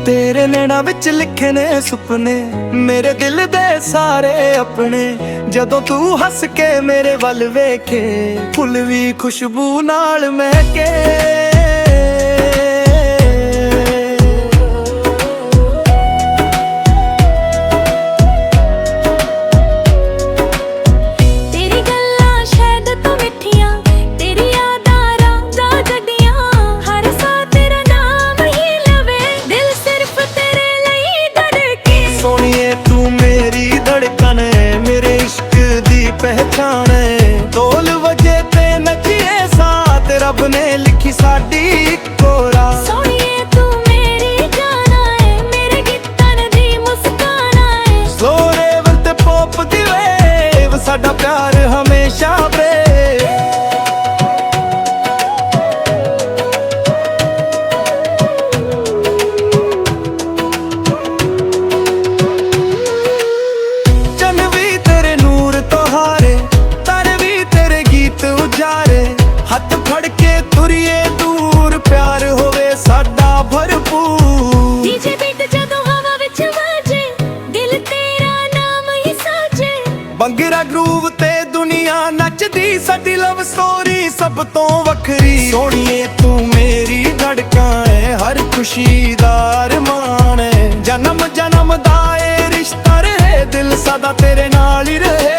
तेरे नैना विच लिखे ने सुपने, मेरे दिल दे सारे अपने। जदों तू हस के मेरे वल वेखे, फुल भी खुशबू नाल महके। पहचान ढोल वजे ते नचिए साथ, रब ने लिखी साडी इक्को राह। सोनिए तू मेरी जान है, मेरे गीतन दी मुस्कान है। स्लो रेवल ते पॉप दी वेव, साडा प्यार हमेशा ब्रेव। हथ फड़ के तुरिए दूर, प्यार होवे साडा भरपूर। डीजे बीट जदों हवा विच वाजे, दिल तेरा नाम ही साजे। बंगरा ग्रूव ते दुनिया नचदी, साडी लव स्टोरी सब तो वखरी। सोनिए तू मेरी धड़कां है, हर खुशी दा अरमान है। जन्म जन्म दा ए रिश्ता रहे, दिल सदा तेरे नाल ही रहे।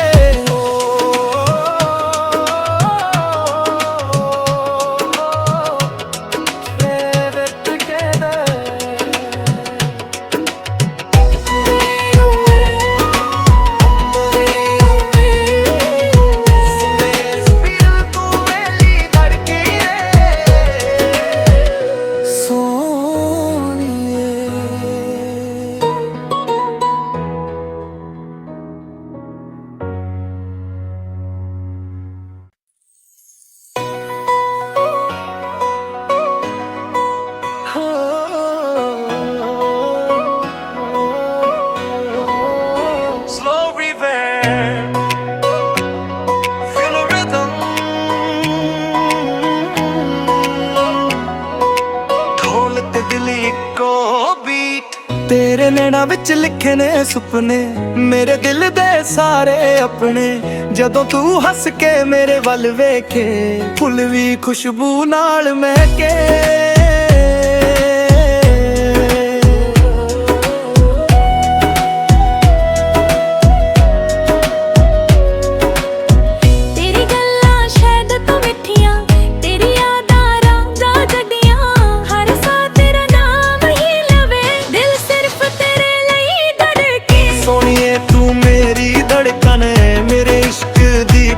तेरे नैना विच लिखे ने सुपने, मेरे दिल दे सारे अपने। जदों तू हस के मेरे वल वेखे, फुल भी खुशबू नाल महके।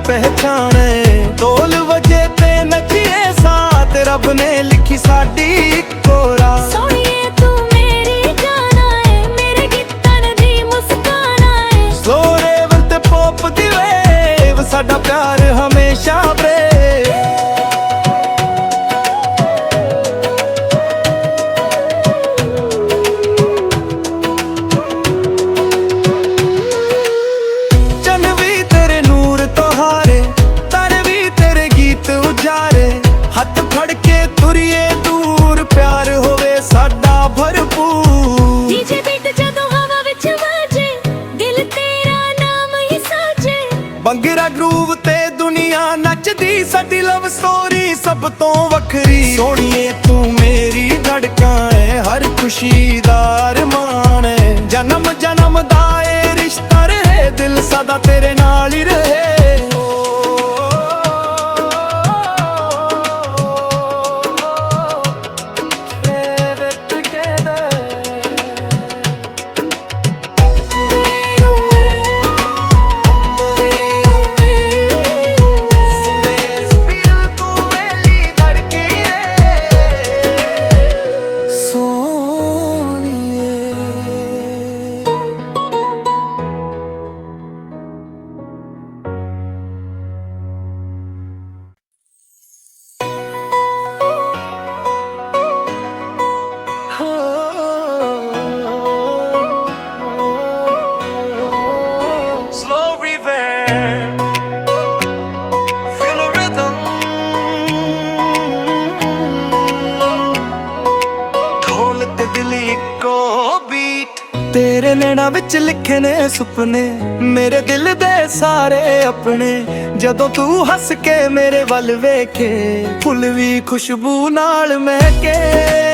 पहचान ढोल वजे ते नचिए साथ, रब ने लिखी साडी इक्को राह। सोनिए तू मेरी जान है, मेरे गीतन दी मुस्कान है। स्लो रेवल ते पॉप दी वेव, साडा प्यार हमेशा ब्रेव। हथ फड़ के तुरिए दूर, प्यार होवे साडा भरपूर। डीजे बीट जदों हवा विच वाजे, दिल तेरा नाम ही साजे। बंगरा ग्रूव ते दुनिया नचदी, साडी लव स्टोरी सब तो वखरी। सोनिए तू मेरी धड़कां है, हर खुशी दा अरमान है। जन्म जन्म दा ए रिश्ता रहे, दिल सदा तेरे नाल ही रहे। ਨੈਣਾ ਵਿੱਚ ਲਿਖੇ ਨੇ ਸੁਪਨੇ ਮੇਰੇ ਦਿਲ ਦੇ ਸਾਰੇ ਆਪਣੇ ਜਦੋਂ ਤੂੰ ਹੱਸ ਕੇ ਮੇਰੇ ਵੱਲ ਵੇਖੇ ਫੁੱਲ ਵੀ ਖੁਸ਼ਬੂ ਨਾਲ ਮਹਿਕੇ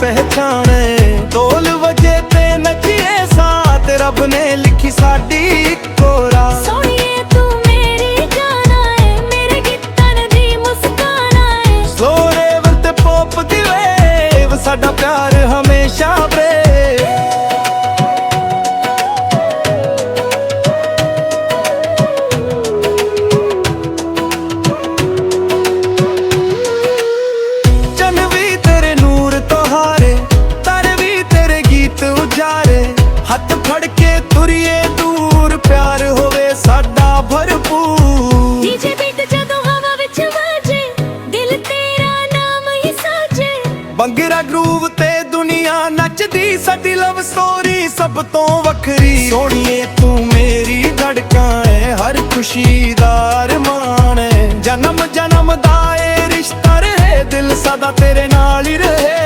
ਪਹਿਚਾਣੇ ਢੋਲ ਵਜੇ ਤੇ ਨੱਚੀਏ ਸਾਥ ਰੱਬ ਨੇ ਲਿਖੀ ਸਾਡੀ ਇੱਕੋ ਰਾਹ ਸੋਹਣੀਏ ਤੂੰ ਮੇਰੀ ਜਾਨ ਏ ਮੇਰੇ ਗੀਤਾਂ ਦੀ ਮੁਸਕਾਨ ਏ ਸਲੋ ਰੇਵਲ ਤੇ ਪੌਪ ਦੀ ਵੇਵ ਸਾਡਾ ਪਿਆਰ ਹਮੇਸ਼ਾ ਹੱਥ ਫੜ ਕੇ ਤੁਰੀਏ ਦੂਰ ਪਿਆਰ ਹੋਵੇ ਸਾਡਾ ਭਰਪੂਰ ਡੀਜੇ ਬੀਟ ਜਦੋਂ ਹਵਾ ਵਿੱਚ ਵਾਜੇ ਦਿਲ ਤੇਰਾ ਨਾਮ ਹੀ ਸਾਜੇ ਬੰਗਰਾ ਗਰੂਵ ਤੇ ਦੁਨੀਆ ਨੱਚਦੀ ਸਾਡੀ ਲਵ ਸਟੋਰੀ ਸਭ ਤੋਂ ਵੱਖਰੀ ਸੋਹਣੀਏ ਤੂੰ ਮੇਰੀ ਧੜਕਾਂ ਏ ਹਰ ਖੁਸ਼ੀ ਦਾ ਅਰਮਾਨ ਏ ਜਨਮ ਜਨਮ ਦਾ ਏ ਰਿਸ਼ਤਾ ਰਹੇ ਦਿਲ ਸਦਾ ਤੇਰੇ ਨਾਲ ਹੀ ਰਹੇ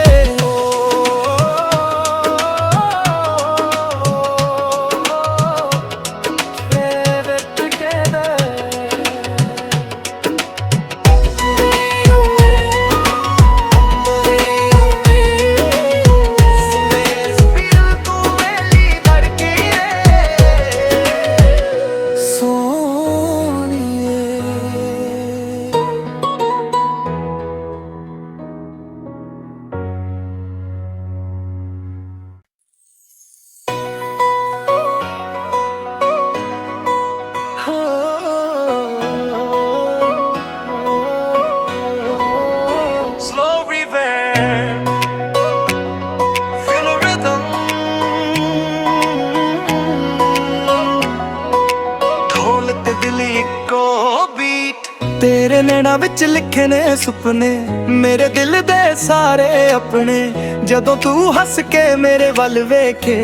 ਤੇਰੇ ਨੈਣਾ ਵਿੱਚ ਲਿਖੇ ਨੇ ਸੁਪਨੇ ਮੇਰੇ ਦਿਲ ਦੇ ਸਾਰੇ ਆਪਣੇ ਜਦੋਂ ਤੂੰ ਹੱਸ ਕੇ ਮੇਰੇ ਵੱਲ ਵੇਖੇ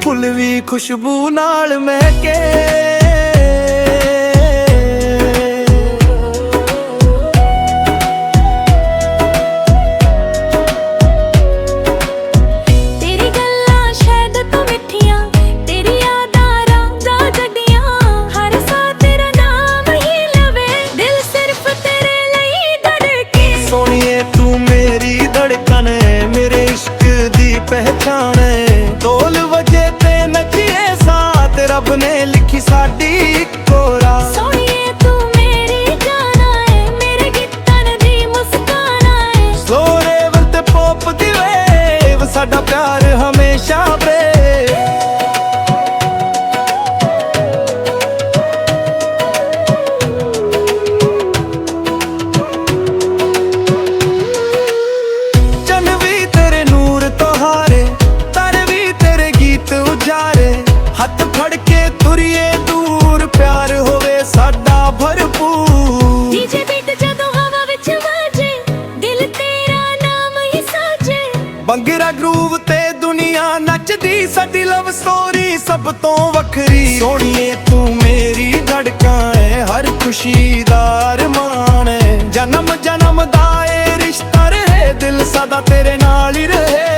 ਫੁੱਲ ਵੀ ਖੁਸ਼ਬੂ ਨਾਲ ਮਹਿਕੇ ਪਹਿਚਾਣੇ ਢੋਲ ਵਜੇ ਤੇ ਨੱਚੀਏ ਸਾਥ ਰੱਬ ਨੇ ਲਿਖੀ ਸਾਡੀ ਇੱਕੋ ਰਾਹ ਸੋਹਣੀਏ ਤੂੰ ਮੇਰੀ ਜਾਨ ਏ ਮੇਰੇ ਗੀਤਾਂ ਦੀ ਮੁਸਕਾਨ ਏ ਸਲੋ ਰੇਵਲ ਤੇ ਪੌਪ ਦੀ ਵੇਵ ਸਾਡਾ ਪਿਆਰ ਹਮੇਸ਼ਾ ਹੱਥ ਫੜ ਕੇ ਤੁਰੀਏ ਦੂਰ ਪਿਆਰ ਹੋਵੇ ਸਾਡਾ ਭਰਪੂਰ ਡੀਜੇ ਬੀਟ ਜਦੋਂ ਹਵਾ ਵਿੱਚ ਵਾਜੇ ਦਿਲ ਤੇਰਾ ਨਾਮ ਹੀ ਸਾਜੇ ਬੰਗਰਾ ਗਰੂਵ ਤੇ ਦੁਨੀਆ ਨੱਚਦੀ ਸਾਡੀ ਲਵ ਸਟੋਰੀ ਸਭ ਤੋਂ ਵੱਖਰੀ ਸੋਹਣੀਏ ਤੂੰ ਮੇਰੀ ਧੜਕਾਂ ਏ ਹਰ ਖੁਸ਼ੀ ਦਾ ਅਰਮਾਨ ਏ ਜਨਮ ਜਨਮ ਦਾ ਏ ਰਿਸ਼ਤਾ ਰਹੇ ਦਿਲ ਸਦਾ ਤੇਰੇ ਨਾਲ ਹੀ ਰਹੇ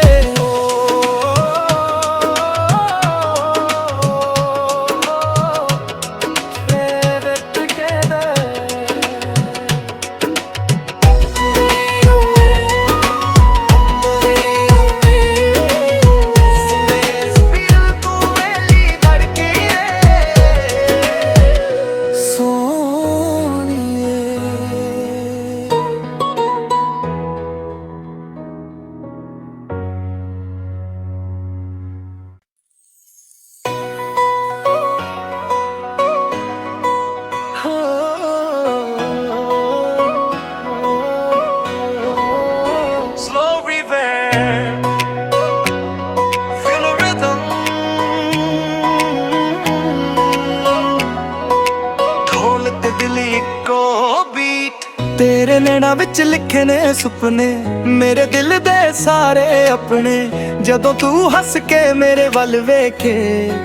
ਨੈਣਾਂ ਵਿੱਚ ਲਿਖੇ ਨੇ ਸੁਪਨੇ ਮੇਰੇ ਦਿਲ ਦੇ ਸਾਰੇ ਆਪਣੇ ਜਦੋਂ ਤੂੰ ਹੱਸ ਕੇ ਮੇਰੇ ਵੱਲ ਵੇਖੇ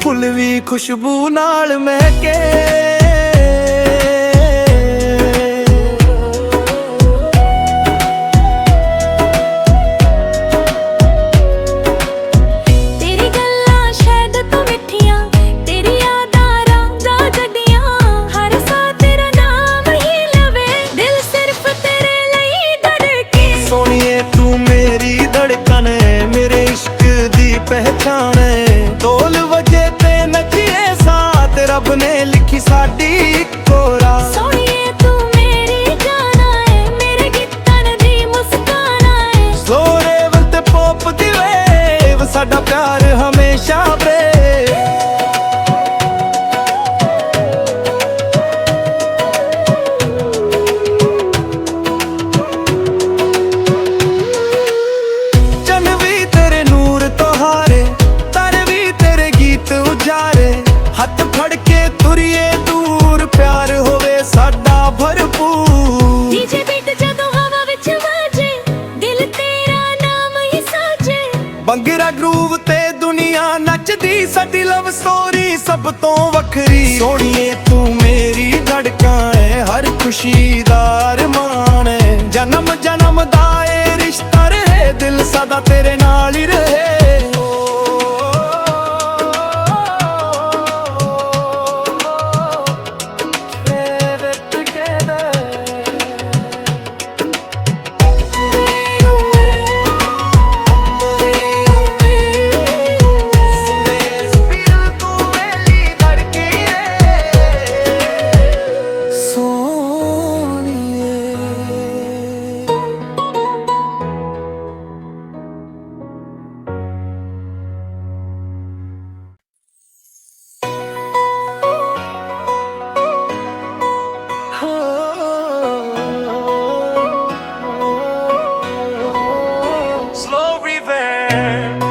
ਫੁੱਲ ਵੀ ਖੁਸ਼ਬੂ ਨਾਲ ਮਹਿਕੇ ਤੇਰੀ ਗੱਲਾਂ ਸ਼ਾਇਦ ਤੋਂ ਮਿੱਠੀਆਂ ਤੇਰੀ ਯਾਦਾਂ ਰਾਂਝਾ ਜੱਡੀਆਂ ਹਰ ਸਾਹ ਤੇਰਾ ਨਾਮ ਹੀ ਲਵੇ ਦਿਲ ਸਿਰਫ ਤੇਰੇ ਲਈ ਧੜਕੇ ਸੋਹਣੀਏ ਤੂੰ ਮੇਰੀ ਧੜਕਣ ਏ ਮੇਰੇ ਇਸ਼ਕ ਦੀ ਪਹਿਚਾਣ ਏ ਢੋਲ ਵਜੇ ਤੇ ਨੱਚੀਏ ਸਾਥ ਰੱਬ ਨੇ ਲਿਖੀ ਸਾਡੀ ਇੱਕੋ ਰਾਹ ਸੋਹਣੀਏ ਤੂੰ ਮੇਰੀ ਜਾਨਾ ਏ ਮੇਰੇ ਗੀਤਾਂ ਦੀ ਮੁਸਕਾਨਾ ਏ ਸਲੋ ਰੇਵਲ ਤੇ ਪੌਪ ਦੀ ਵੇਵ ਸਾਡਾ ਪਿਆਰ ਹਮੇਸ਼ਾ ਬਰੇ ਚੰਨ ਵੀ ਤੇਰੇ ਨੂਰ ਤੋਂ ਹਾਰੇ ਤਾਰੇ ਵੀ ਤੇਰੇ ਗੀਤ ਉਜਾਰੇ ਹੱਥ ਫੜ ਕੇ ਤੁਰੀਏ ਦੂਰ ਪਿਆਰ ਹੋਵੇ ਸਾਡਾ ਭਰਪੂਰ ਡੀਜੇ ਬੀਟ ਜਦੋਂ ਹਵਾ ਵਿੱਚ ਵਾਜੇ ਦਿਲ ਤੇਰਾ ਨਾਮ ਹੀ ਸਾਜੇ ਬੰਗਰਾ ਗਰੂਵ ਤੇ ਦੁਨੀਆ ਨੱਚਦੀ ਸਾਡੀ ਲਵ ਸਟੋਰੀ ਸਭ ਤੋਂ ਵੱਖਰੀ ਸੋਹਣੀਏ ਤੂੰ ਮੇਰੀ ਧੜਕਾਂ ਏ ਹਰ ਖੁਸ਼ੀ ਦਾ ਅਰਮਾਨ ਏ ਜਨਮ ਜਨਮ ਦਾ ਏ ਰਿਸ਼ਤਾ ਰਹੇ ਦਿਲ ਸਦਾ ਤੇਰੇ ਨਾਲ ਹੀ ਰਹੇ Slow reverb,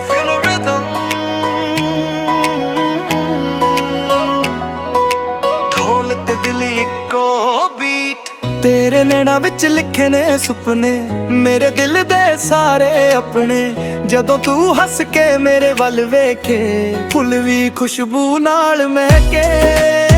feel the rhythm. ਢੋਲ ਤੇ ਦਿਲ ਇੱਕੋ beat ਤੇਰੇ ਨੈਣਾਂ ਵਿੱਚ ਲਿਖੇ ਨੇ ਸੁਪਨੇ ਮੇਰੇ ਦਿਲ ਦੇ ਸਾਰੇ ਆਪਣੇ ਜਦੋਂ ਤੂੰ ਹੱਸ ਕੇ ਮੇਰੇ ਵੱਲ ਵੇਖੇ ਫੁੱਲ ਵੀ ਖੁਸ਼ਬੂ ਨਾਲ ਮਹਿਕੇ